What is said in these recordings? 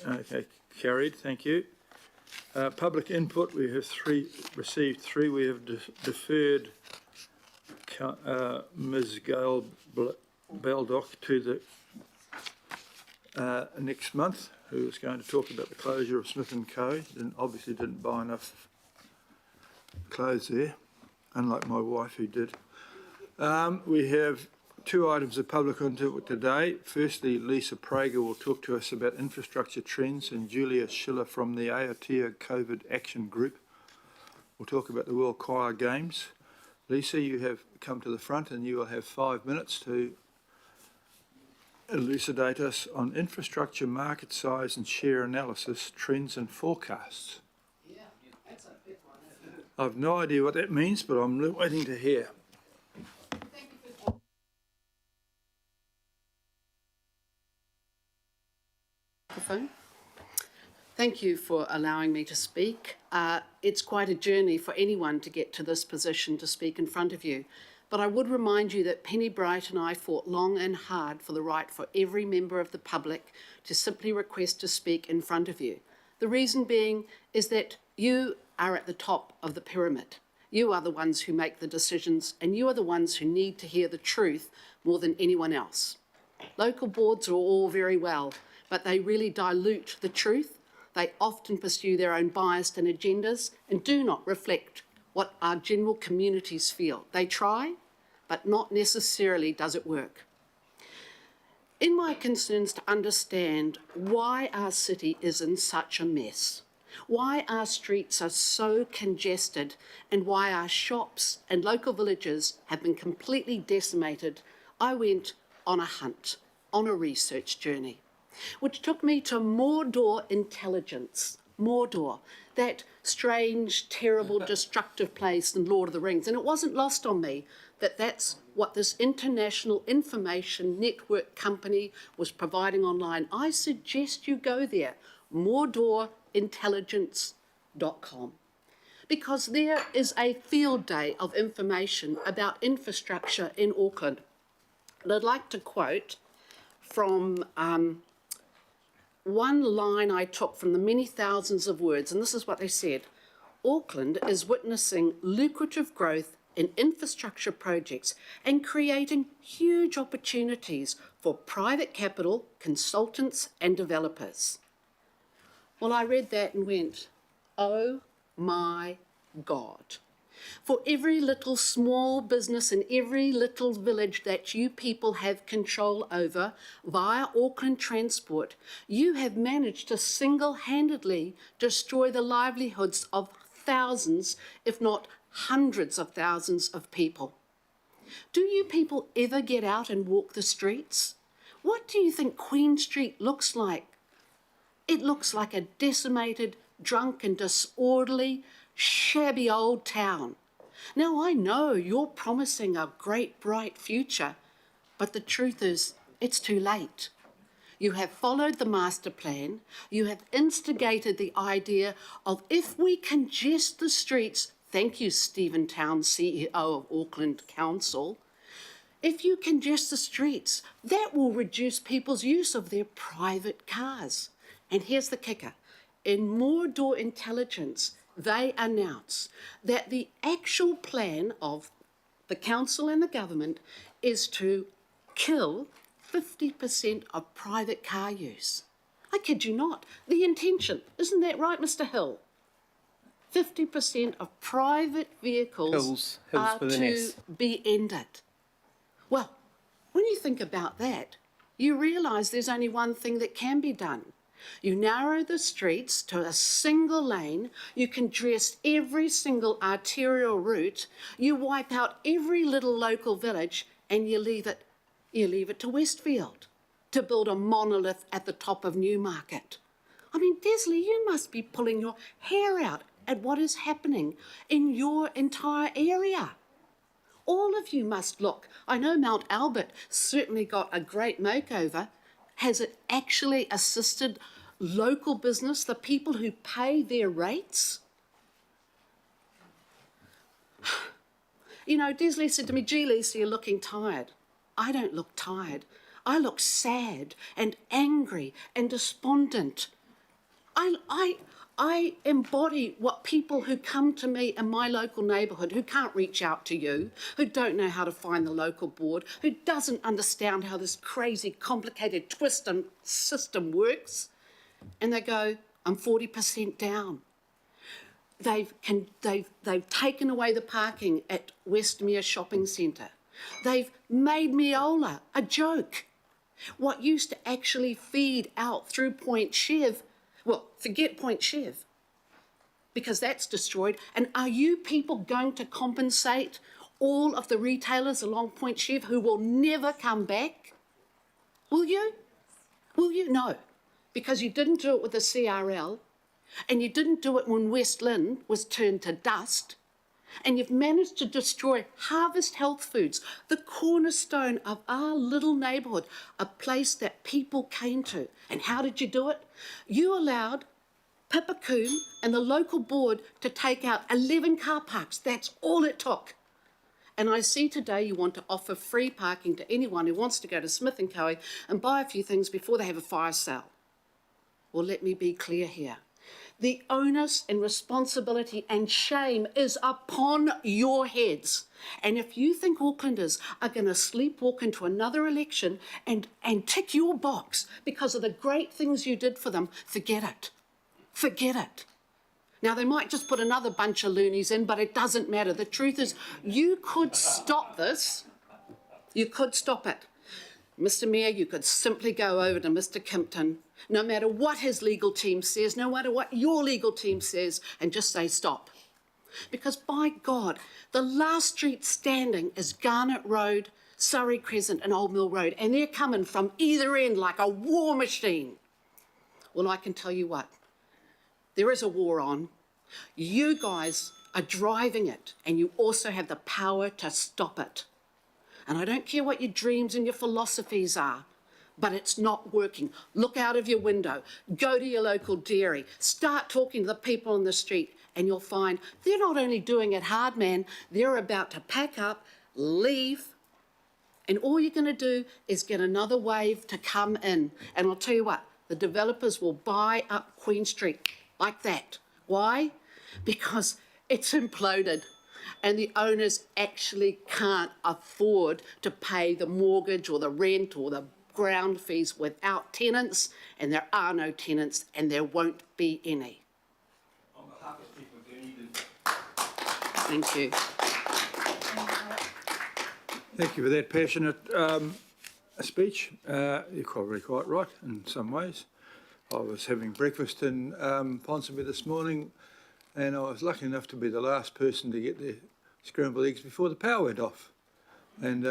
Okay, carried, thank you. Public input, we have received three. We have deferred Ms. Gail Baldock to the next month, who is going to talk about the closure of Smith & Co. Obviously didn't buy enough clothes there, unlike my wife who did. We have two items of public input today. Firstly, Lisa Prager will talk to us about infrastructure trends, and Julia Schiller from the Aotea COVID Action Group will talk about the World Choir Games. Lisa, you have come to the front and you will have 5 minutes to elucidate us on infrastructure market size and share analysis, trends and forecasts. Yeah, that's a big one, isn't it? I've no idea what that means, but I'm waiting to hear. Thank you for allowing me to speak. It's quite a journey for anyone to get to this position to speak in front of you. But I would remind you that Penny Bright and I fought long and hard for the right for every member of the public to simply request to speak in front of you. The reason being is that you are at the top of the pyramid. You are the ones who make the decisions, and you are the ones who need to hear the truth more than anyone else. Local boards are all very well, but they really dilute the truth. They often pursue their own biased and agendas and do not reflect what our general communities feel. They try, but not necessarily does it work. In my concerns to understand why our city is in such a mess, why our streets are so congested, and why our shops and local villages have been completely decimated, I went on a hunt, on a research journey, which took me to Mordor Intelligence. Mordor, that strange, terrible, destructive place in Lord of the Rings. And it wasn't lost on me that that's what this international information network company was providing online. I suggest you go there, mordorintelligence.com, because there is a field day of information about infrastructure in Auckland. And I'd like to quote from one line I took from the many thousands of words, and this is what they said. Auckland is witnessing lucrative growth in infrastructure projects and creating huge opportunities for private capital, consultants and developers. Well, I read that and went, oh my God. For every little small business in every little village that you people have control over via Auckland Transport, you have managed to single-handedly destroy the livelihoods of thousands, if not hundreds of thousands of people. Do you people ever get out and walk the streets? What do you think Queen Street looks like? It looks like a decimated, drunk and disorderly, shabby old town. Now, I know you're promising a great, bright future, but the truth is, it's too late. You have followed the master plan. You have instigated the idea of if we congest the streets, thank you, Stephen Town, CEO of Auckland Council, if you congest the streets, that will reduce people's use of their private cars. And here's the kicker. In Mordor Intelligence, they announce that the actual plan of the council and the government is to kill 50% of private car use. I kid you not. The intention, isn't that right, Mr. Hill? 50% of private vehicles are to be ended. Well, when you think about that, you realise there's only one thing that can be done. You narrow the streets to a single lane, you congest every single arterial route, you wipe out every little local village, and you leave it to Westfield to build a monolith at the top of Newmarket. I mean, Desley, you must be pulling your hair out at what is happening in your entire area. All of you must look. I know Mount Albert certainly got a great makeover. Has it actually assisted local business, the people who pay their rates? You know, Desley said to me, gee, Lisa, you're looking tired. I don't look tired. I look sad and angry and despondent. I embody what people who come to me in my local neighbourhood, who can't reach out to you, who don't know how to find the local board, who doesn't understand how this crazy, complicated twist and system works, and they go, I'm 40% down. They've taken away the parking at Westmere Shopping Centre. They've made Meola a joke. What used to actually feed out through Point Chev, well, forget Point Chev, because that's destroyed. And are you people going to compensate all of the retailers along Point Chev who will never come back? Will you? Will you? No, because you didn't do it with the CRL, and you didn't do it when West Lynn was turned to dust, and you've managed to destroy Harvest Health Foods, the cornerstone of our little neighbourhood, a place that people came to. And how did you do it? You allowed Pipacoon and the local board to take out 11 car parks. That's all it took. And I see today you want to offer free parking to anyone who wants to go to Smith & Co and buy a few things before they have a fire sale. Well, let me be clear here. The onus and responsibility and shame is upon your heads. And if you think Aucklanders are going to sleepwalk into another election and tick your box because of the great things you did for them, forget it. Forget it. Now, they might just put another bunch of loonies in, but it doesn't matter. The truth is, you could stop this. You could stop it. Mr. Mayor, you could simply go over to Mr. Kimpton, no matter what his legal team says, no matter what your legal team says, and just say stop. Because by God, the last street standing is Garnet Road, Surrey Crescent and Old Mill Road, and they're coming from either end like a war machine. Well, I can tell you what, there is a war on. You guys are driving it, and you also have the power to stop it. And I don't care what your dreams and your philosophies are, but it's not working. Look out of your window, go to your local dairy, start talking to the people on the street, and you'll find they're not only doing it hard, man, they're about to pack up, leave, and all you're going to do is get another wave to come in. And I'll tell you what, the developers will buy up Queen Street like that. Why? Because it's imploded. And the owners actually can't afford to pay the mortgage or the rent or the ground fees without tenants, and there are no tenants, and there won't be any. On behalf of people of Dunedin. Thank you. Thank you for that passionate speech. You're probably quite right in some ways. I was having breakfast in Ponsonby this morning, and I was lucky enough to be the last person to get the scrambled eggs before the power went off. And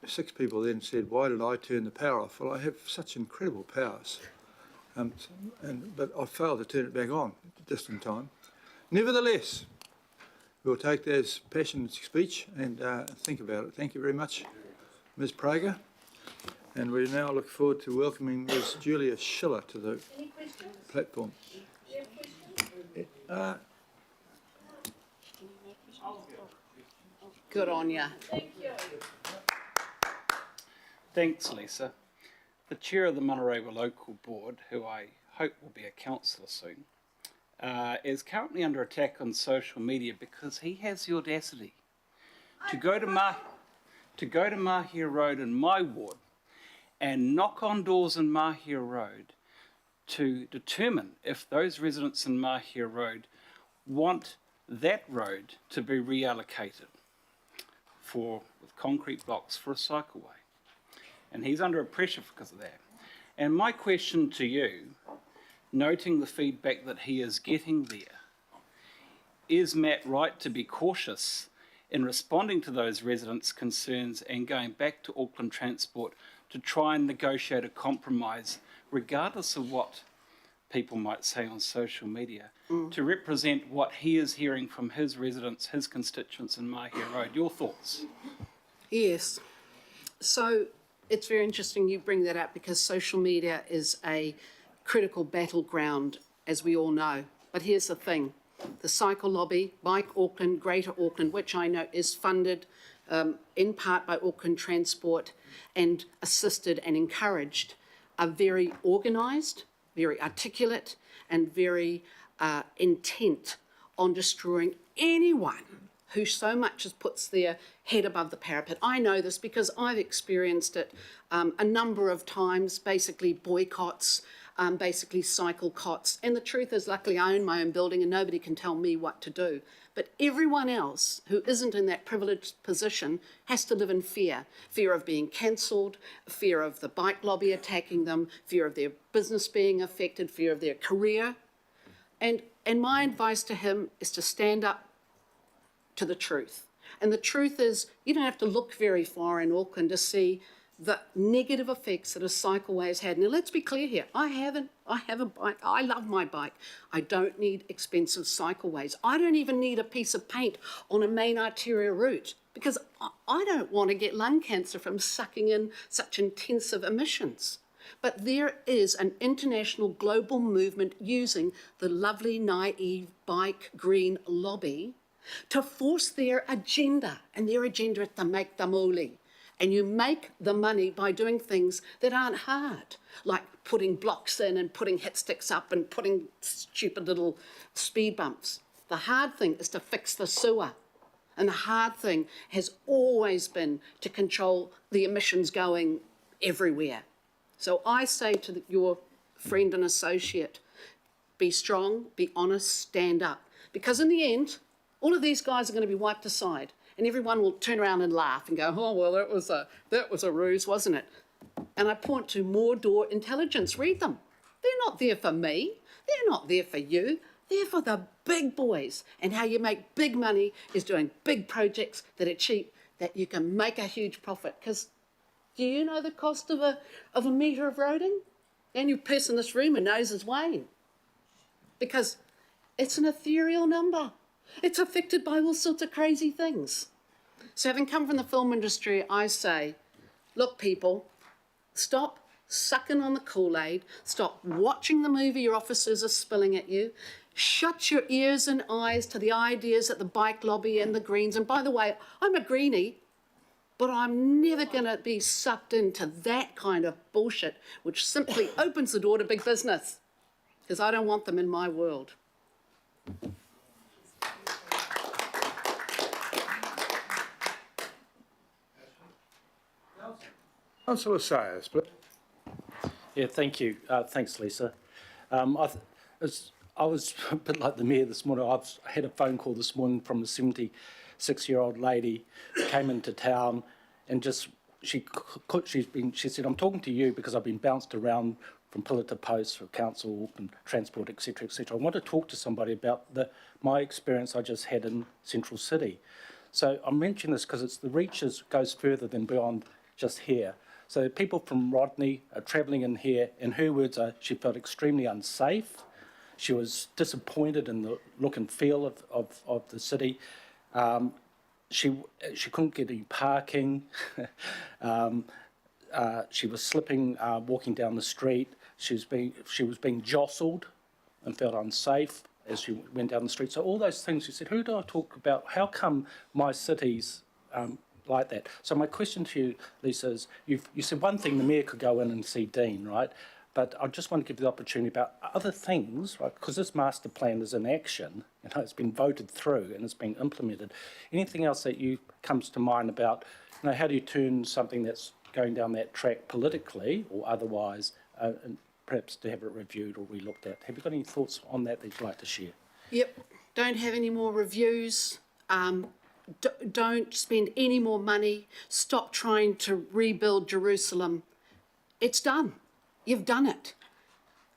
6 people then said, why did I turn the power off? Well, I have such incredible powers, but I failed to turn it back on just in time. Nevertheless, we'll take that as passionate speech and think about it. Thank you very much, Ms. Prager. And we now look forward to welcoming Ms. Julia Schiller to the platform. Good on ya. Thanks, Lisa. The chair of the Manarewa Local Board, who I hope will be a councillor soon, is currently under attack on social media because he has the audacity to go to Mahia Road in my ward and knock on doors in Mahia Road to determine if those residents in Mahia Road want that road to be reallocated with concrete blocks for a cycleway. And he's under pressure because of that. And my question to you, noting the feedback that he is getting there, is Matt right to be cautious in responding to those residents' concerns and going back to Auckland Transport to try and negotiate a compromise, regardless of what people might say on social media, to represent what he is hearing from his residents, his constituents in Mahia Road? Your thoughts? Yes. So it's very interesting you bring that up, because social media is a critical battleground, as we all know. But here's the thing. The cycle lobby, Bike Auckland, Greater Auckland, which I know is funded in part by Auckland Transport and assisted and encouraged, are very organised very articulate and very intent on destroying anyone who so much as puts their head above the parapet. I know this because I've experienced it a number of times, basically boycotts, basically cycle cots. And the truth is, luckily, I own my own building and nobody can tell me what to do. But everyone else who isn't in that privileged position has to live in fear. Fear of being cancelled, fear of the bike lobby attacking them, fear of their business being affected, fear of their career. And my advice to him is to stand up to the truth. And the truth is, you don't have to look very far in Auckland to see the negative effects that a cycleway has had. Now, let's be clear here. I have a bike. I love my bike. I don't need expensive cycleways. I don't even need a piece of paint on a main arterial route because I don't want to get lung cancer from sucking in such intensive emissions. But there is an international global movement using the lovely, naive bike green lobby to force their agenda, and their agenda is to make the moolie. And you make the money by doing things that aren't hard, like putting blocks in and putting hit sticks up and putting stupid little speed bumps. The hard thing is to fix the sewer. And the hard thing has always been to control the emissions going everywhere. So I say to your friend and associate, be strong, be honest, stand up. Because in the end, all of these guys are going to be wiped aside. And everyone will turn around and laugh and go, oh, well, that was a ruse, wasn't it? And I point to Mordor Intelligence. Read them. They're not there for me. They're not there for you. They're for the big boys. And how you make big money is doing big projects that are cheap, that you can make a huge profit. Because do you know the cost of a metre of roading? The only person in this room who knows is Wayne. Because it's an ethereal number. It's affected by all sorts of crazy things. So having come from the film industry, I say, look, people, stop sucking on the Kool-Aid, stop watching the movie your officers are spilling at you, shut your ears and eyes to the ideas at the bike lobby and the Greens. And by the way, I'm a greenie, but I'm never going to be sucked into that kind of bullshit, which simply opens the door to big business, because I don't want them in my world. Councillor Sayers, please. Yeah, thank you. Thanks, Lisa. I was a bit like the Mayor this morning. I had a phone call this morning from a 76-year-old lady who came into town and she said, I'm talking to you because I've been bounced around from pillar to post for council and transport, etc., etc. I want to talk to somebody about my experience I just had in Central City. So I'm mentioning this because the reach goes further than beyond just here. So people from Rodney are travelling in here. In her words, she felt extremely unsafe. She was disappointed in the look and feel of the city. She couldn't get any parking. She was slipping, walking down the street. She was being jostled and felt unsafe as she went down the street. So all those things, she said, who do I talk about? How come my city's like that? So my question to you, Lisa, is you said one thing, the Mayor could go in and see Dean, right? But I just want to give you the opportunity about other things, right? Because this master plan is in action, it's been voted through and it's been implemented. Anything else that comes to mind about, how do you turn something that's going down that track politically or otherwise, and perhaps to have it reviewed or re-looked at? Have you got any thoughts on that you'd like to share? Yep, don't have any more reviews. Don't spend any more money. Stop trying to rebuild Jerusalem. It's done. You've done it.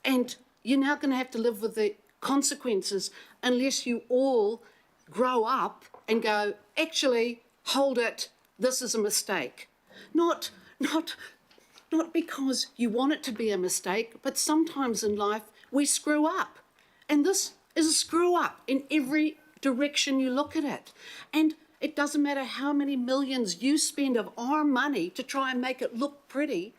And you're now going to have to live with the consequences unless you all grow up and go, actually, hold it, this is a mistake. Not because you want it to be a mistake, but sometimes in life we screw up. And this is a screw up in every direction you look at it. And it doesn't matter how many millions you spend of our money to try and make it look pretty,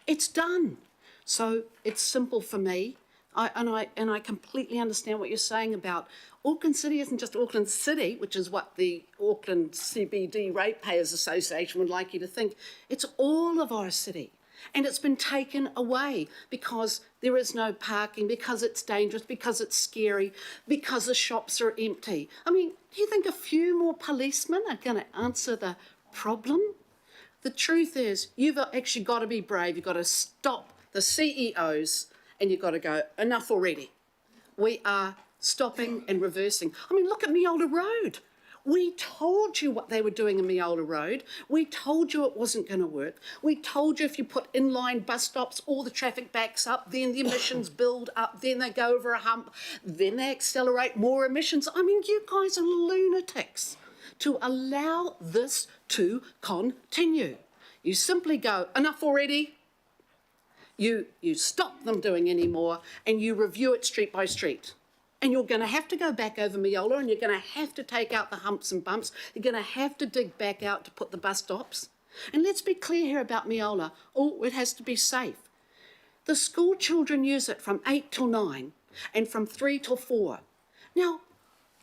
it's done. So it's simple for me. I completely understand what you're saying about Auckland City isn't just Auckland City, which is what the Auckland CBD Ratepayers Association would like you to think. It's all of our city. And it's been taken away because there is no parking, because it's dangerous, because it's scary, because the shops are empty. I mean, do you think a few more policemen are going to answer the problem? The truth is, you've actually got to be brave. You've got to stop the CEOs and you've got to go, enough already. We are stopping and reversing. I mean, look at Meola Road. We told you what they were doing in Meola Road. We told you it wasn't going to work. We told you if you put inline bus stops, all the traffic backs up, then the emissions build up, then they go over a hump, then they accelerate more emissions. I mean, you guys are lunatics to allow this to continue. You simply go, enough already. You stop them doing any more and you review it street by street. And you're going to have to go back over Meola and you're going to have to take out the humps and bumps. You're going to have to dig back out to put the bus stops. And let's be clear here about Meola. Oh, it has to be safe. The school children use it from 8 till 9 and from 3 till 4. Now,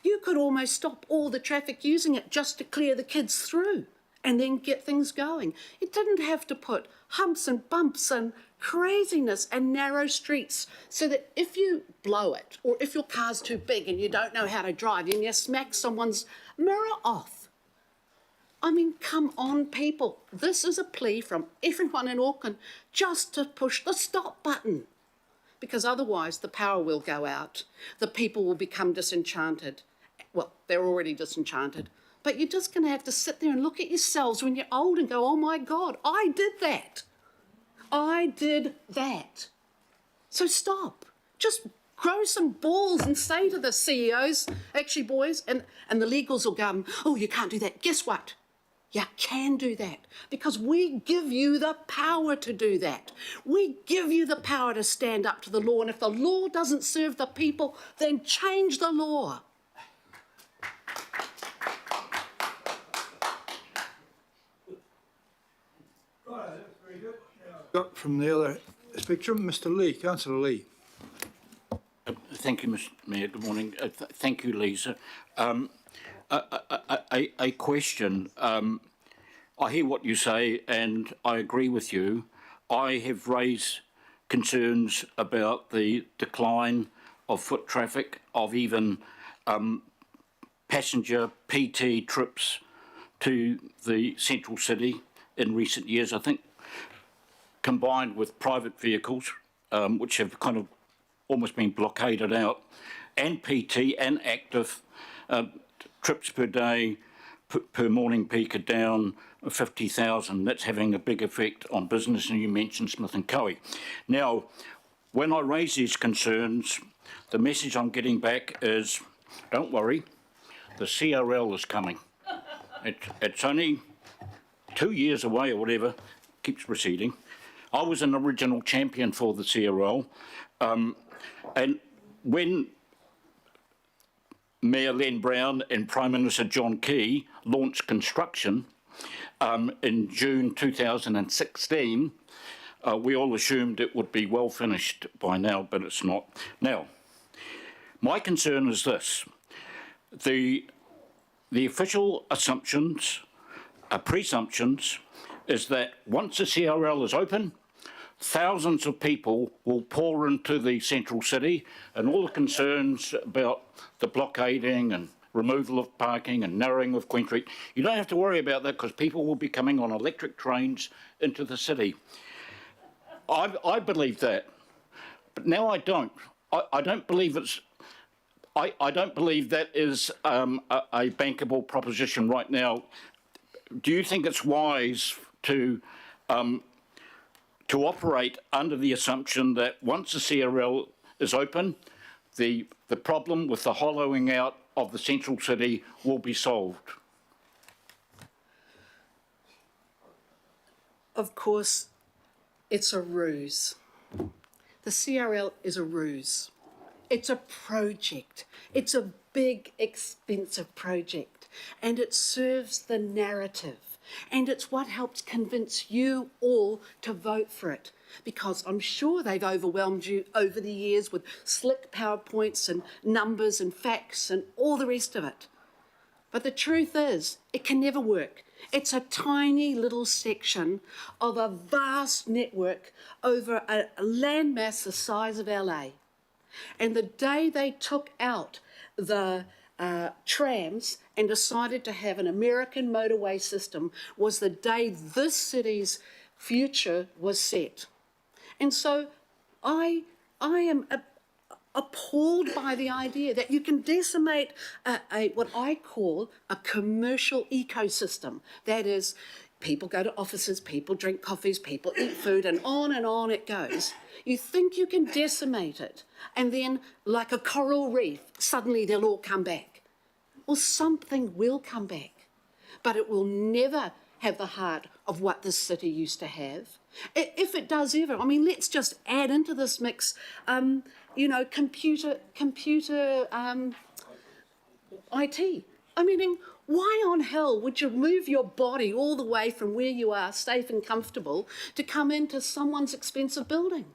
you could almost stop all the traffic using it just to clear the kids through and then get things going. It didn't have to put humps and bumps and craziness and narrow streets so that if you blow it or if your car's too big and you don't know how to drive and you smack someone's mirror off. I mean, come on, people. This is a plea from everyone in Auckland just to push the stop button because otherwise the power will go out. The people will become disenchanted. Well, they're already disenchanted. But you're just going to have to sit there and look at yourselves when you're old and go, oh my God, I did that. I did that. So stop. Just grow some balls and say to the CEOs, actually boys, and the legals will go, oh, you can't do that. Guess what? You can do that because we give you the power to do that. We give you the power to stand up to the law. And if the law doesn't serve the people, then change the law. Got from the other spectrum, Mr. Lee, Councillor Lee. Thank you, Mr. Mayor. Good morning. Thank you, Lisa. A question. I hear what you say, and I agree with you. I have raised concerns about the decline of foot traffic, of even passenger PT trips to the central city in recent years. I think combined with private vehicles, which have kind of almost been blockaded out, and PT and active trips per day, per morning peak are down 50,000. That's having a big effect on business, and you mentioned Smith & Co. Now, when I raise these concerns, the message I'm getting back is, don't worry, the CRL is coming. It's only 2 years away or whatever, keeps receding. I was an original champion for the CRL, and when Mayor Len Brown and Prime Minister John Key launched construction in June 2016, we all assumed it would be well finished by now, but it's not. Now, my concern is this. The official assumptions, presumptions, is that once the CRL is open, thousands of people will pour into the central city, and all the concerns about the blockading and removal of parking and narrowing of Queen Street, you don't have to worry about that because people will be coming on electric trains into the city. I believe that, but now I don't. I don't believe it's. I don't believe that is a bankable proposition right now. Do you think it's wise to operate under the assumption that once the CRL is open, the problem with the hollowing out of the central city will be solved? Of course, it's a ruse. The CRL is a ruse. It's a project. It's a big, expensive project, and it serves the narrative. And it's what helps convince you all to vote for it, because I'm sure they've overwhelmed you over the years with slick PowerPoints and numbers and facts and all the rest of it. But the truth is, it can never work It's a tiny little section of a vast network over a landmass the size of LA. And the day they took out the trams and decided to have an American motorway system was the day this city's future was set. And so I am appalled by the idea that you can decimate what I call a commercial ecosystem. That is, people go to offices, people drink coffees, people eat food, and on it goes. You think you can decimate it, and then, like a coral reef, suddenly they'll all come back. Well, something will come back, but it will never have the heart of what this city used to have. If it does ever, I mean, let's just add into this mix, computer IT. I mean, why on hell would you move your body all the way from where you are, safe and comfortable, to come into someone's expensive building?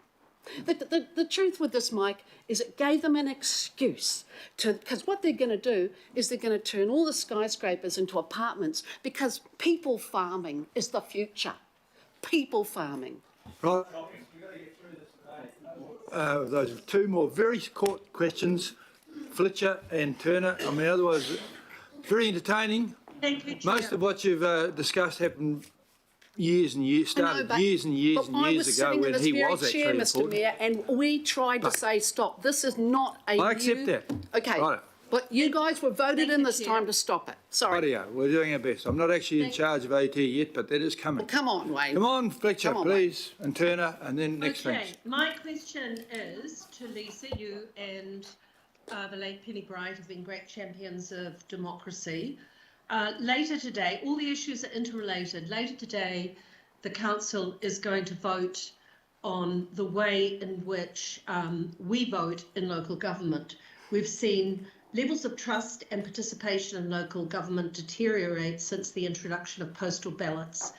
The truth with this, Mike, is it gave them an excuse to, because what they're going to do is they're going to turn all the skyscrapers into apartments, because people farming is the future. People farming. Right. Those are two more very short questions, Fletcher and Turner. I mean, otherwise, very entertaining. Thank you, Chair. Most of what you've discussed happened years and years, started years and years and years ago when he was actually important. Mr. Mayor, and we tried to say stop. This is not a I accept that. Okay. Right. But you guys were voted in this time to stop it. Sorry. Rightio, we're doing our best. I'm not actually in charge of AT yet, but that is coming. Well, come on, Wayne. Come on, Fletcher, Come on, please, and Turner, and then next Okay, things. my question is to Lisa. You and the late Penny Bright have been great champions of democracy. Later today, all the issues are interrelated. Later today, the council is going to vote on the way in which we vote in local government. We've seen levels of trust and participation in local government deteriorate since the introduction of postal ballots.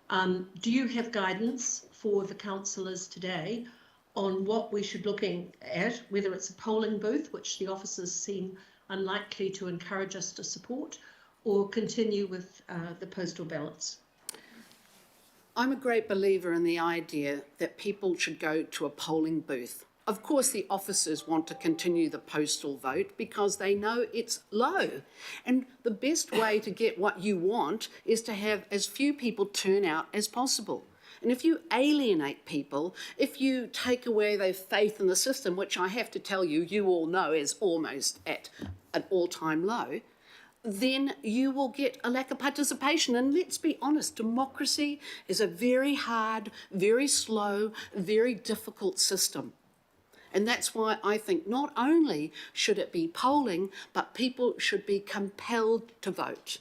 Do you have guidance for the councillors today on what we should be looking at, whether it's a polling booth, which the officers seem unlikely to encourage us to support, or continue with the postal ballots? I'm a great believer in the idea that people should go to a polling booth. Of course, the officers want to continue the postal vote because they know it's low. And the best way to get what you want is to have as few people turn out as possible. And if you alienate people, if you take away their faith in the system, which I have to tell you, you all know is almost at an all-time low, then you will get a lack of participation. And let's be honest, democracy is a very hard, very slow, very difficult system. And that's why I think not only should it be polling, but people should be compelled to vote.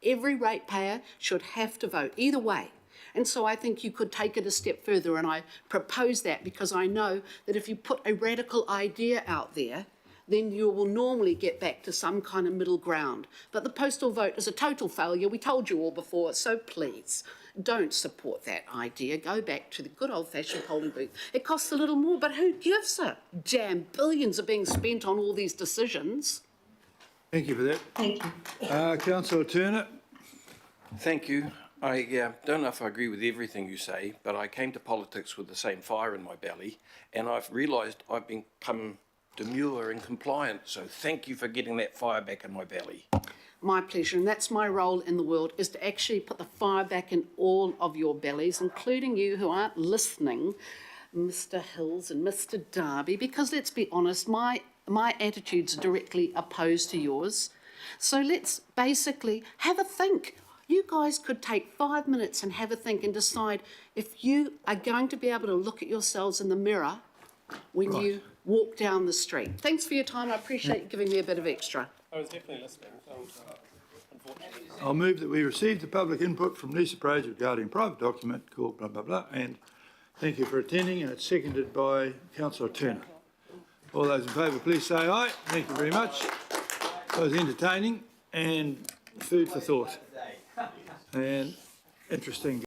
Every ratepayer should have to vote, either way. And so I think you could take it a step further, and I propose that because I know that if you put a radical idea out there, then you will normally get back to some kind of middle ground. But the postal vote is a total failure. We told you all before, so please don't support that idea. Go back to the good old-fashioned polling booth. It costs a little more, but who gives a damn? Billions are being spent on all these decisions. Thank you for that. Thank you. Councillor Turner. Thank you. I don't know if I agree with everything you say, but I came to politics with the same fire in my belly, and I've realised I've become demure and compliant. So thank you for getting that fire back in my belly. My pleasure, and that's my role in the world, is to actually put the fire back in all of your bellies, including you who aren't listening, Mr. Hills and Mr. Darby, because let's be honest, my attitude's directly opposed to yours. So let's basically have a think. You guys could take 5 minutes and have a think and decide if you are going to be able to look at yourselves in the mirror when you walk down the street. Thanks for your time. I appreciate you giving me a bit of extra. I was definitely listening. Unfortunately. I'll move that we receive the public input from Lisa Praise regarding private document called blah, blah, blah, and thank you for attending, and it's seconded by Councillor Turner. All those in favour, please say aye. Thank you very much. That was entertaining and food for thought and interesting.